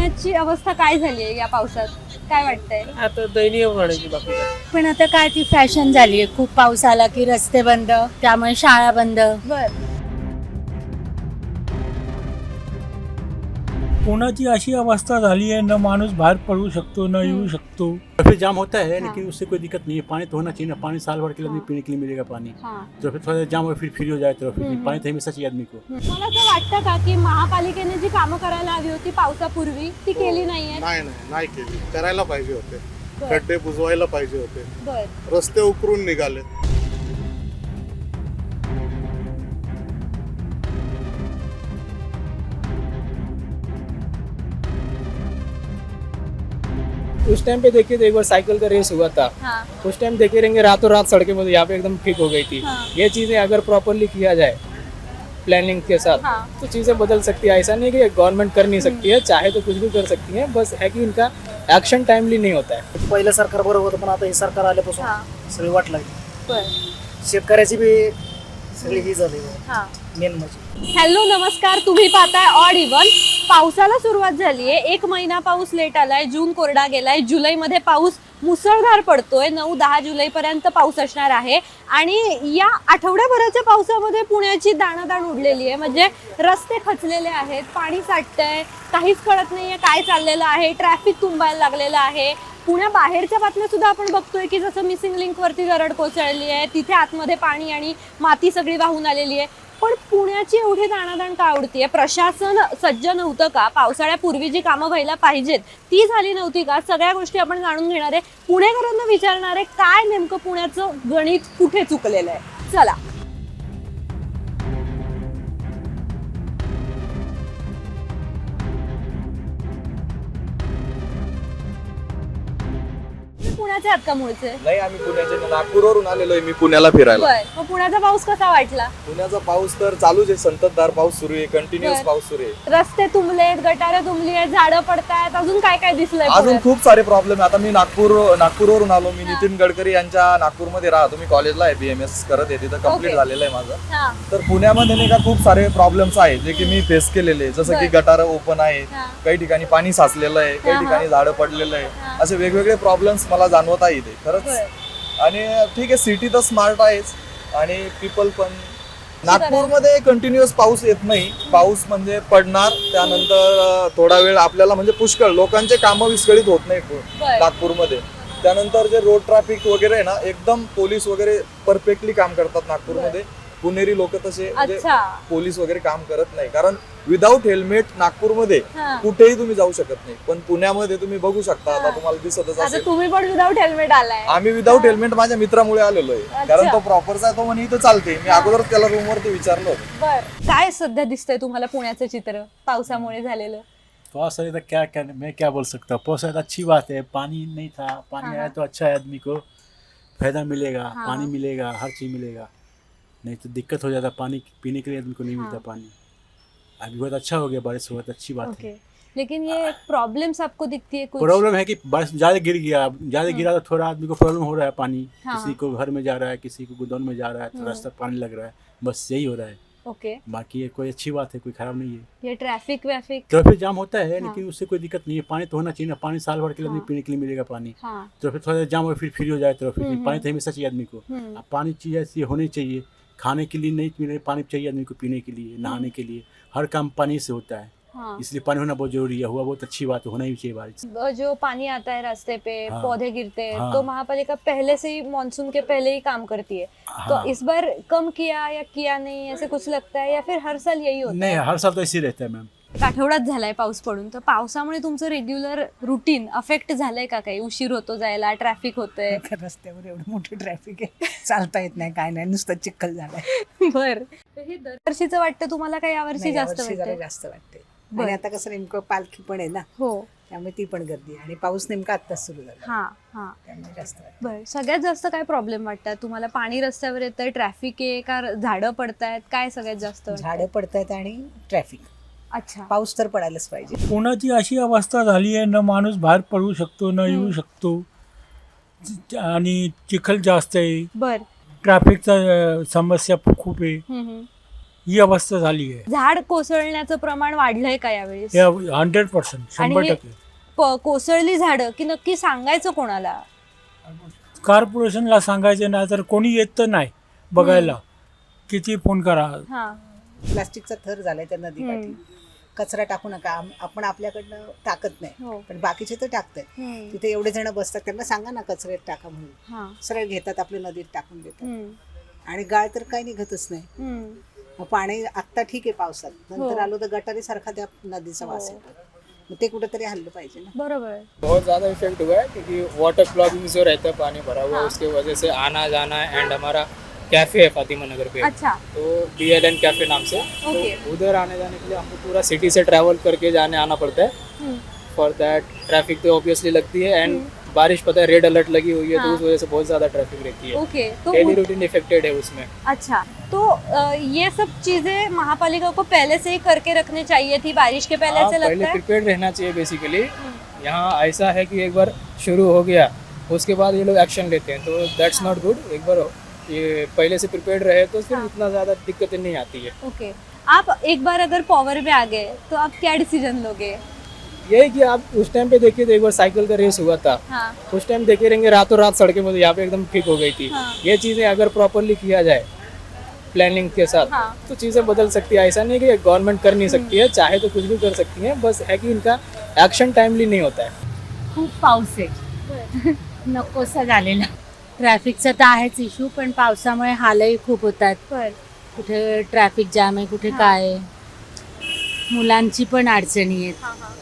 पुण्याची अवस्था काय झाली आहे या पावसात, काय वाटतंय? आता दयनीय म्हणायची बाकी काय. पण आता काय ती फॅशन झाली आहे, खूप पाऊस आला की रस्ते बंद, त्यामुळे शाळा बंद. बर. पुण्याची अशी अवस्था झाली है, न माणूस बाहर पड़ू सकतो न येऊ शकतो। ट्रैफिक जाम होता है हाँ। लेकिन उससे कोई दिक्कत नहीं है। पानी तो होना चाहिए ना, पानी साल भर के लिए आदमी हाँ। पीने के लिए मिलेगा पानी। हाँ। तो फिर थोड़ा जाम हो फिर फ्री हो जाए ट्रैफिक, पानी तो हमेशा चाहिए आदमी को। मला असं वाटतं का की महापालिकेने जी कामं करायला हवी होती पावसापूर्वी ती केली नाहीये? नाही केली, करायला पाहिजे होते। बर. खड्डे बुजवायला पाहिजे होते, बर. रस्ते उकरून निघाले। उस टाइम पे देखिए तो एक बार साइकिल का रेस हुआ था, हाँ. उस टाइम देखे रहेंगे रातों रात सड़कें मतलब यहाँ पे एकदम ठीक हो गई थी। हाँ. ये चीज़ें अगर प्रॉपरली किया जाए प्लानिंग के साथ हाँ. तो चीज़ें बदल सकती है। ऐसा नहीं कि गवर्नमेंट कर नहीं सकती है, चाहे तो कुछ भी कर सकती है, बस है कि इनका ॲक्शन टाइमली नहीं होता है। पहिलं सरकार बरोबर होतं, पण आता हे सरकार आल्यापासून हाँ. सगळी वाट लागली। बर. शेतकऱ्याची बी सगळी ही झाली हा. मेन म्हणजे। हॅलो नमस्कार, तुम्ही पाहताय ऑड इव्हन। पावसाला सुरुवात झाली आहे, 1 महिना पाऊस लेट आलाय, जून कोरडा गेलाय, जुलैमध्ये पाऊस मुसळधार पडतोय, 9-10 जुलैपर्यंत पाऊस असणार आहे आणि या आठवड्याभराच्या पावसामध्ये पुण्याची दाणादाण उडलेली आहे। म्हणजे रस्ते खचलेले आहेत, पाणी साठतंय, काहीच कळत नाहीये काय चाललेलं आहे, ट्रॅफिक तुंबायला लागलेलं आहे। पुण्याबाहेरच्या बातम्या सुद्धा आपण बघतोय की जसं मिसिंग लिंक वरती दरड कोसळली आहे, तिथे आतमध्ये पाणी आणि माती सगळी वाहून आलेली आहे। पण पुण्याची एवढी दाणादाण का उडतीये? प्रशासन सज्ज नव्हतं का? पावसाळ्यापूर्वी जी कामं व्हायला पाहिजेत ती झाली नव्हती का? सगळ्या गोष्टी आपण जाणून घेणार आहे, पुणेकरांना विचारणार आहे काय नेमकं पुण्याचं गणित कुठे चुकलेलं आहे। चला पुण्याचे आहात का मूळचे? नाही, आम्ही पुण्याचे नागपूरवरून आलेलो आहे, मी पुण्याला फिरायला। बर. मग पुण्याचा पाऊस कसा वाटला? पुण्याचा पाऊस तर चालूच आहे, संततधार पाऊस सुरू आहे, कंटिन्युअस बर. पाऊस सुरू आहे। रस्ते तुंबलेत, गटारं तुंबली आहेत, झाडं पडतायत, अजून काय काय दिसलंय अजून पुण्यात? खूप सारे प्रॉब्लेम आहे। आता मी नागपूरवरून आलो, मी नितीन गडकरी यांच्या नागपूरमध्ये राहतो, मी कॉलेजला आहे, BMS करत आहे, तिथं कम्प्लीट ओके. झालेलं आहे माझं। हा. तर पुण्यामध्ये नाही का खूप सारे प्रॉब्लेम्स आहेत जे की मी फेस केलेले आहे, जसं की बर. गटारं ओपन आहेत, हा. काही ठिकाणी पाणी साचलेलं आहे, काही हा, हा. ठिकाणी झाडं पडलेलं आहे, हा. असे वेगवेगळे प्रॉब्लेम्स मला जाणवत आहे इथे खरंच। बर. आणि ठीक आहे, सिटी तर स्मार्ट आहेच आणि पीपल पण। नागपूरमध्ये कंटिन्युअस पाऊस येत नाही, पाऊस म्हणजे पडणार, त्यानंतर थोडा वेळ आपल्याला म्हणजे पुष्कळ लोकांचे कामं विस्कळीत होत नाही बर. नागपूरमध्ये। त्यानंतर जे रोड ट्रॅफिक वगैरे आहे ना, एकदम पोलीस वगैरे परफेक्टली काम करतात नागपूरमध्ये। पुणेरी लोक तसे म्हणजे अच्छा. पोलीस वगैरे काम करत नाही, कारण विदाऊट हेल्मेट नागपूरमध्ये हा. कुठेही तुम्ही जाऊ शकत नाही, पण पुण्यामध्ये तुम्ही बघू शकता, आता तुम्हाला दिसतच आता असेल। तुम्ही पण विदाउट हेल्मेट आलाय? आम्ही विदाऊट हेल्मेट माझ्या मित्रामुळे आलेलो आहे, अच्छा. कारण तो प्रॉपरचा आहे, तो म्हणे इथं चालते। मी अगोदरच त्याला रूम वरती विचारलं होतं। बर. काय सध्या दिसतंय तुम्हाला पुण्याचं चित्र पावसामुळे झालेलं? पास आया था क्या क्या मैं क्या बोल सकता हूँ। पास आया था अच्छी बात है, पानी नहीं था, पानी हाँ। आया तो अच्छा है, आदमी को फायदा मिलेगा, हाँ। पानी मिलेगा, हर चीज़ मिलेगा। नहीं तो दिक्कत हो जाता, पानी पीने के लिए आदमी को नहीं हाँ। मिलता पानी। अभी बहुत अच्छा हो गया, बारिश हुआ तो अच्छी बात ओके, है। लेकिन ये प्रॉब्लम्स आपको दिखती है कुछ? प्रॉब्लम है कि बारिश ज़्यादा गिर गया, ज़्यादा गिरा तो थोड़ा आदमी को प्रॉब्लम हो रहा है पानी। हाँ। किसी को घर में जा रहा है, किसी को गोदाम में जा रहा है, तो रास्ता पानी लग रहा है, बस यही हो रहा है। ओके, बाकी ये कोई अच्छी बात है, कोई खराब नहीं है। ये ट्रैफिक वैफिक? ट्रैफिक जाम होता है हाँ। लेकिन उससे कोई दिक्कत नहीं है। पानी तो होना चाहिए ना, पानी साल भर के लिए आदमी हाँ। पीने के लिए मिलेगा पानी। हाँ. तो फिर थोड़ा जाम हो फिर फ्री हो जाए ट्रैफिक, पानी तो हमेशा चाहिए आदमी को। अब पानी चीज़ ऐसी होनी चाहिए, खाने के लिए नहीं मिले, पानी चाहिए आदमी को, पीने के लिए, नहाने के लिए, हर काम पानी से होता है। हाँ. इसलिए पानी होना बहुत जरूरी है। हुआ बहुत अच्छी बात है, होना ही चाहिए बारिश। जो पानी आता है रास्ते पे, हाँ। पौधे गिरते हैं, हाँ। तो महापालिका पहले से ही मानसून के पहले ही काम करती है। हाँ। तो इस बार कम किया या किया नहीं, ऐसे कुछ लगता है या फिर हर साल यही होता नहीं, हर साल तो ऐसे ही रहता है मैम। एक आठवड्यात झालाय पाऊस पडून, तर पावसामुळे तुमचं रेग्युलर रुटीन अफेक्ट झालंय का? काही उशीर होतो जायला, ट्रॅफिक होतंय? रस्त्यावर एवढं मोठं ट्रॅफिक आहे, चालता येत नाही, काय नाही, नुसतं चिखल झालाय। बर. हे दरवर्षीचं वाटतं तुम्हाला, काय यावर्षी नाही, जास्त यावर्षी जरा वाटतंय? जास्त वाटते। बरं. आणि आता कसं नेमकं पालखी पण आहे ना, हो. त्यामुळे ती पण गर्दी आहे, आणि पाऊस नेमका आत्ताच सुरू झाला, हा हा. त्यामुळे जास्त वाटतं। बर. सगळ्यात जास्त काय प्रॉब्लेम वाटतात तुम्हाला? पाणी रस्त्यावर येतंय, ट्रॅफिक आहे का, झाडं पडतायत, काय सगळ्यात जास्त वाटतंय? झाडं पडतायत आणि ट्रॅफिक। अच्छा. पाऊस तर पडायलाच पाहिजे। पुण्याची अशी अवस्था झाली आहे, न माणूस बाहेर पडू शकतो न येऊ शकतो, आणि चिखल जास्त आहे, बर. ट्रॅफिकचा समस्या खूप आहे, ही अवस्था झाली आहे. झाड कोसळण्याचं प्रमाण वाढलंय का यावेळेस? हे 100% आणि 100%. कोसळली झाडं की नक्की सांगायचं कोणाला? कॉर्पोरेशनला सांगायचे नाही तर कोणी येत तर नाही बघायला. किती फोन करा. हा. प्लास्टिकचा थर झालाय त्या नदीकाठी. कचरा टाकू नका, आपण आपल्याकडनं टाकत हो. नाही, पण बाकीचे तर टाकतात. तिथे एवढे जण बसतात, त्यांना सांगा ना कचऱ्यात टाका म्हणून. हा. सरळ घेतात, आपल्या नदीत टाकून देतात. हम्म. आणि गाळ तर काही निघतच नाही. हम्म. मग पाणी आत्ता ठीक आहे पावसात, नंतर हो. आलो तर गटारी सारखा त्या नदीचा वास येतो. मग ते कुठेतरी हल्लं पाहिजे ना. बरोबर आहे. बहुत ज़्यादा इफेक्ट हुआ है क्योंकि वाटर क्लॉगिंग जो रहता है पानी भरा हुआ उसके वजह से आना जाना एंड हमारा कैफ़े है फातिमा नगर पे, अच्छा. तो DLN कैफ़े नाम से, ओके. तो उधर आने जाने के लिए हमको पूरा सिटी से ट्रैवल करके जाने आना पड़ता है. फॉर दैट ट्रैफिक तो ऑब्वियसली लगती है एंड बारिश पता है रेड अलर्ट लगी हुई है तो उस वजह से बहुत ज़्यादा ट्रैफिक रहती है. ओके. तो डेली रूटीन इफेक्टेड है उसमें. अच्छा, तो ये सब चीजें महापालिका को पहले से ही करके रखनी चाहिए थी, बारिश के पहले हाँ, से पहले लगता है. प्रिपेयर रहना चाहिए बेसिकली. यहाँ ऐसा है कि एक बार शुरू हो गया उसके बाद ये लोग एक्शन लेते हैं तो दैट्स नॉट गुड. एक बार ये पहले से प्रिपेयर्ड रहे तो फिर इतना ज़्यादा दिक्कतें नहीं आती है. ओके. आप एक बार अगर पावर में आ गए तो आप क्या डिसीजन लोगे? यही कि आप उस टाइम पे देखिए तो एक बार साइकिल का रेस हुआ था, हाँ. उस टाइम देखे रहेंगे रातों रात सड़कें मुझे यहाँ पे एकदम ठीक हो गई थी. हाँ. ये चीज़ें अगर प्रॉपरली किया जाए प्लानिंग के साथ हाँ. तो चीज़ें बदल सकती है. ऐसा नहीं कि गवर्नमेंट कर नहीं सकती है, चाहे तो कुछ भी कर सकती है, बस है कि इनका एक्शन टाइमली नहीं होता है. खूप पाऊस आहे नकोसा झालेला. ट्रॅफिकचा तर आहेच इश्यू, पण पावसामुळे हालही खूप होतात. बर. कुठे ट्रॅफिक जाम आहे, कुठे काय आहे. मुलांची पण अडचणी आहेत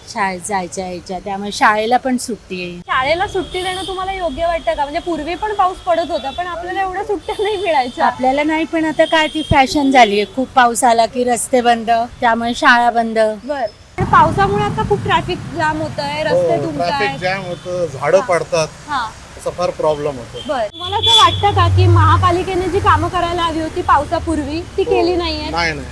शाळेत जायच्या यायच्या, त्यामुळे शाळेला पण सुट्टी आहे. शाळेला सुट्टी देणं तुम्हाला योग्य वाटतं का? म्हणजे पूर्वी पण पाऊस पडत होता पण आपल्याला एवढ्या सुट्ट्या नाही मिळायच्या. आपल्याला नाही, पण आता काय ती फॅशन झाली आहे. खूप पाऊस आला की रस्ते बंद, त्यामुळे शाळा बंद. बर. पण पावसामुळे आता खूप ट्रॅफिक जाम होत आहे, रस्ते ट्रॅफिक तुंबतायत. जॅम होतं, झाडं पडतात, हा. असा फार प्रॉब्लेम होतो. बर. तुम्हाला असं वाटतं का की महापालिकेने जी कामं करायला हवी होती पावसापूर्वी ती केली नाहीये?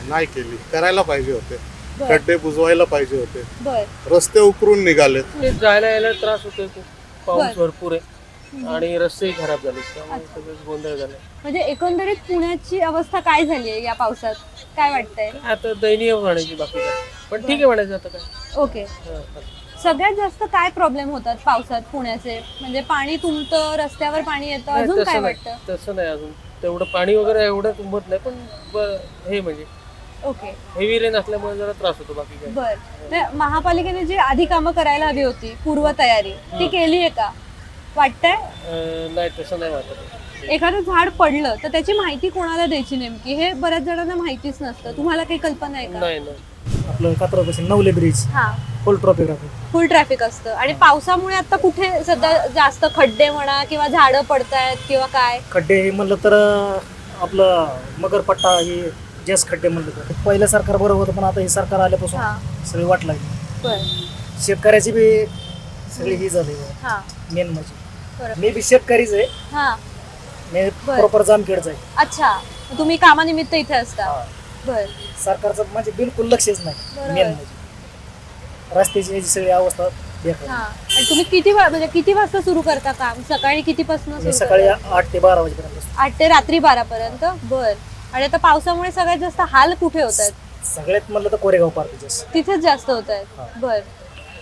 नाही केली, करायला पाहिजे होते. बर. खड्डे बुजवायला पाहिजे होते. बर. रस्ते उकरून निघालेत. जायला यायला त्रास होतोय खूप. पाऊस बर. भरपूर आहे आणि रस्तेही खराब झाले, त्यामुळे सगळंच गोंधळ झालाय. म्हणजे एकंदरीत पुण्याची अवस्था काय झाली आहे या पावसात, काय वाटतंय? आता दयनीय म्हणायची बाकी काय, पण ठीक आहे म्हणायचं आता काय. ओके. सगळ्यात जास्त काय प्रॉब्लेम होतात पावसात पुण्याचे? म्हणजे पाणी तुंबतं, रस्त्यावर पाणी येतं, नाही, अजून काय तसं नाही, वाटतं? तसं नाही अजून तेवढं पाणी वगैरे एवढं तुंबत नाही, पण हे म्हणजे ओके. हेवी रेन असल्यामुळे जरा त्रास होतो बाकी काय. बर. तर महापालिकेने जी आधी कामं करायला हवी होती, पूर्वतयारी, ती केली आहे का वाटतंय? नाही तसं नाही वाटत. एखादं झाड पडलं तर त्याची माहिती कोणाला द्यायची नेमकी, हे बऱ्याच जणांना माहितीच नसतं. तुम्हाला काही कल्पना आहे का? नाही आपलं कात्रपासून नवले ब्रिज हा. फुल ट्रॉफिक राहतो. फुल ट्रॅफिक असतं. आणि पावसामुळे आता कुठे सध्या जास्त खड्डे म्हणा किंवा झाडं पडतायत किंवा काय? खड्डे हे म्हणलं तर आपलं मगरपट्टा हे जास्त खड्डे म्हणलं तर पहिलं सरकार बरोबर होतं, पण आता हे सरकार आल्यापासून हा. सगळी वाट लागली. बर. शेतकऱ्याची बी सगळी ही झाली हा. मेन म्हणजे. बरं. मी बी शेतकरीच आहे, हा. मी बरं. प्रॉपर जामखेडचा आहे. अच्छा, तुम्ही कामानिमित्त इथे असता. बर. सरकारचं म्हणजे बिलकुल लक्षच नाही. बरोबर. मेन म्हणजे रस्त्याची याची सगळी अवस्था बेकार. हा. आणि तुम्ही म्हणजे किती वाजता सुरू करता काम? सकाळी कितीपासून मी सुरू सकाळी करता? 8 ते 12 वाजेपर्यंत. 8 ते रात्री 12 पर्यंत. बर. आणि आता पावसामुळे सगळ्यात जास्त हाल कुठे होत आहेत? सगळ्यात म्हणलं तर कोरेगाव पार्क जास्त तिथेच जास्त होत हा. आहेत. बर.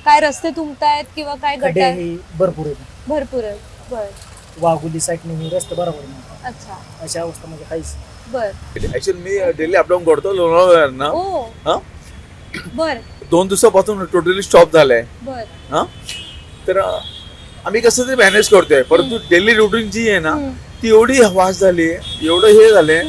काय रस्ते तुंबतायत किंवा काय खड्डे गटार? ही भरपूर आहेत. भरपूर आहेत. बर. वाघुली साईडने हे रस्ते बरोबर नाही. अच्छा. अशा अवस्था म्हणजे काहीच. बर. ऍक्च्युअली मी डेली अपडाऊन करतो लोणावळ्यावरनं. ओ. हा? बर. 2 दिवसापासून टोटली स्टॉप झालाय. बर. हा तर आम्ही कसं ते मॅनेज करतोय, परंतु डेली रुटीन जी आहे ना ती एवढी वास झाली, एवढं हे झालंय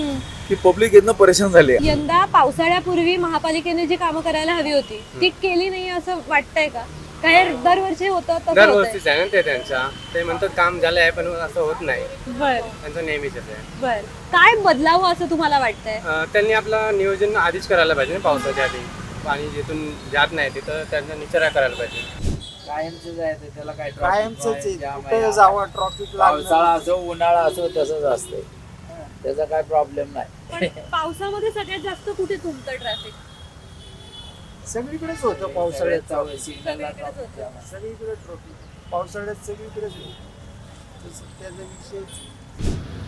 की पब्लिक एकदम परेशान झाली. यंदा पावसाळ्यापूर्वी महापालिकेने जी कामं करायला हवी होती ती केली नाही असं वाटतंय का? काय दरवर्षी होतं तसं होतंय? दरवर्षीच आहे ना ते त्यांचा, ते म्हणतात काम झालं आहे पण असं होत नाही. बर. त्यांचं नेहमीच आहे. बर. काय बदलावं असं तुम्हाला वाटतंय? त्यांनी आपलं नियोजन आधीच करायला पाहिजे ना, पावसाच्या आधी. पाणी जिथून जात नाही तिथं त्यांचा निचरा करायला पाहिजे. कायमचं जायचं त्याला काय कुठे जावं ट्रॉफिक पावसाळा असो उन्हाळा असो तसंच असते, त्याचा काय प्रॉब्लेम नाही. पण पावसामध्ये सगळ्यात जास्त कुठे तुमचं ट्रॅफिक? सगळीकडेच होतं पावसाळ्यात. सगळीकडेच होतं. सगळीकडे ट्रॉफिक पावसाळ्यात सगळीकडेच होतं. त्याचा विषय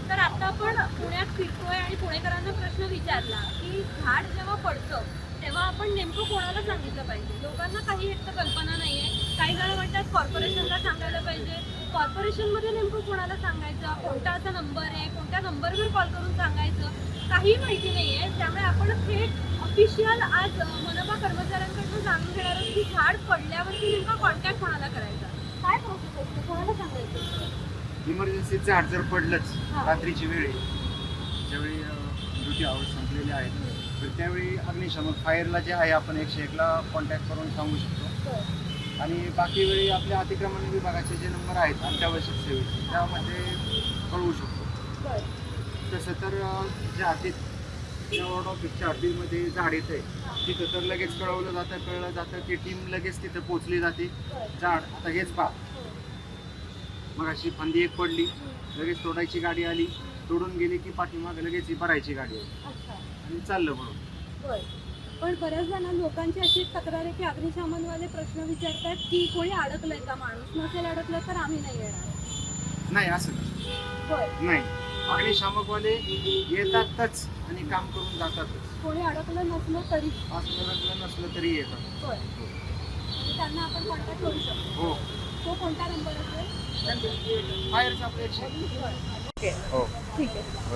तर आता आपण पुण्यात फिरतोय आणि पुणेकरांना प्रश्न विचारला की झाड जेव्हा पडतं तेव्हा आपण नेमकं कोणाला सांगितलं पाहिजे. लोकांना काही एक तर कल्पना नाहीये. काही जण म्हणतात कॉर्पोरेशनला सांगायला पाहिजे. कॉर्पोरेशनमध्ये नेमकं कोणाला सांगायचं, कोणता असा नंबर आहे, कोणत्या नंबरवर कॉल करून सांगायचं, काही माहिती नाहीये. त्यामुळे आपण थेट ऑफिशियल आज मनपा कर्मचाऱ्यांकडून जाणून घेणार आहोत की झाड पडल्यावरती नेमका कॉन्टॅक्ट कोणाला करायचा, काय प्रोसेस असते, कोणाला सांगायचं. इमर्जन्सी झाड जर पडलंच हा. रात्रीची वेळ आहे, ज्यावेळी ड्युटी आवर्स संपलेले आहेत, तर त्यावेळी अग्निशमन फायरला जे आहे आपण 101ला कॉन्टॅक्ट करून सांगू शकतो. आणि बाकी वेळी आपल्या अतिक्रमण विभागाचे जे नंबर आहेत अत्यावश्यक सेवेचे त्यामध्ये कळवू शकतो. तसं तर ज्या हद्दीत वॉर्ड ऑफिसच्या हद्दीमध्ये झाड येतं आहे तिथं तर लगेच कळलं जातं की टीम लगेच तिथं पोचली जाते. झाड आता हेच पहा, मग अशी फांदी एक पडली, लगेच तोडायची गाडी आली, तोडून गेली की पाठीमागे लगेच ही भरायची गाडी आली आणि चाललं म्हणून. पण बऱ्याच जण लोकांची अशी तक्रार आहे की अग्निशमनवाले प्रश्न विचारतात की कोणी अडकलंय का, माणूस नसेल अडकलं तर आम्ही नाही येणार. नाही असं नाही, अग्निशामकवाले येतातच आणि काम करून जातातच. कोणी अडकलं नसलं तरी अडकलं नसलं तरी येतात. त्यांना आपण कॉन्टॅक्ट करू शकतो. हो, तो कोणता नंबर असेल? फायरचा आपल्या 101. ठीक आहे.